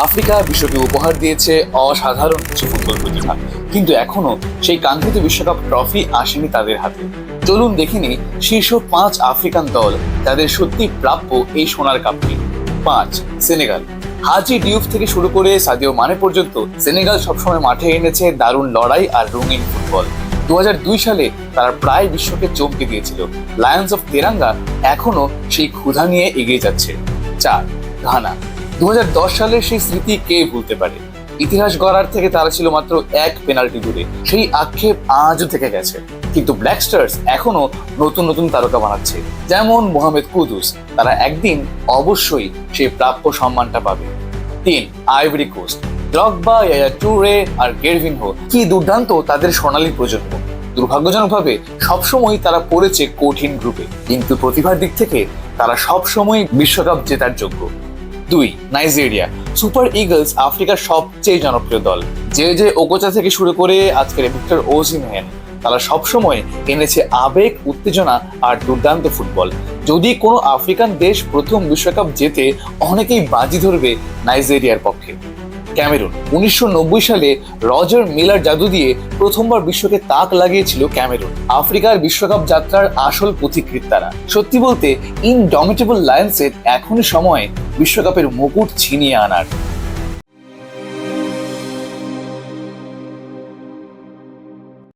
Africa বিশ্বকে উপহার দিয়েছে অসাধারণ কিছু ফুটবল প্রতিভা, কিন্তু এখনো সেই কাঙ্ক্ষিত বিশ্বকাপ ট্রফি আসেনি তাদের হাতে। চলুন দেখে নিই শীর্ষ 5 আফ্রিকান দল যাদের সত্যি প্রাপ্য এই সোনার কাপটি। 5, সেনেগাল। হাজি ডিউফ থেকে শুরু করে সাদিও মানে পর্যন্ত সেনেগাল সবসময় মাঠে এনেছে দারুণ লড়াই আর রঙিন ফুটবল। 2002 সালে তারা প্রায় বিশ্বকে চমকে দিয়েছিল। লায়ন্স অফ তেরাঙ্গা এখনো সেই ক্ষুধা নিয়ে এগিয়ে যাচ্ছে। 4, ঘানা। 2010 সালের সেই স্মৃতি কে ভুলতে পারে। ইতিহাস গড়ার থেকে তারা ছিল মাত্র এক পেনাল্টি দূরে। সেই আক্ষেপ আজও থেকে গেছে, কিন্তু ব্ল্যাক স্টার্স এখনো নতুন নতুন তারকা বানাচ্ছে, যেমন মোহামেদ কুদুস। তারা একদিন অবশ্যই সেই প্রাপ্য সম্মানটা পাবে। 3, আইভরি কোস্ট। দ্রগবা, ইয়ায়া টুরে আর গেরভিনহো, কি দুর্দান্ত তাদের সোনালী প্রজন্ম। দুর্ভাগ্যজনকভাবে সবসময় তারা পড়েছে কঠিন গ্রুপে, কিন্তু প্রতিভার দিক থেকে তারা সবসময় বিশ্বকাপ জেতার যোগ্য। 2, নাইজেরিয়া। সুপার ইগলস আফ্রিকার সবচেয়ে জনপ্রিয় দল। যে ওকোচা থেকে শুরু করে আজকের ভিক্টর ওসিমহেন, তারা সবসময় এনেছে আবেগ, উত্তেজনা আর দুর্দান্ত ফুটবল। যদি কোনো আফ্রিকান দেশ প্রথম বিশ্বকাপ জেতে, অনেকেই বাজি ধরবে নাইজেরিয়ার পক্ষে। ক্যামেরুন। 1990 সালে রজার মিলার জাদু দিয়ে প্রথমবার বিশ্বকে তাক লাগিয়েছিল ক্যামেরুন। আফ্রিকার বিশ্বকাপ যাত্রার আসল পথিকৃৎ তারা। সত্যি বলতে ইনডমিটেবল লায়ন্সের এখনই সময় বিশ্বকাপের মুকুট ছিনিয়ে আনার।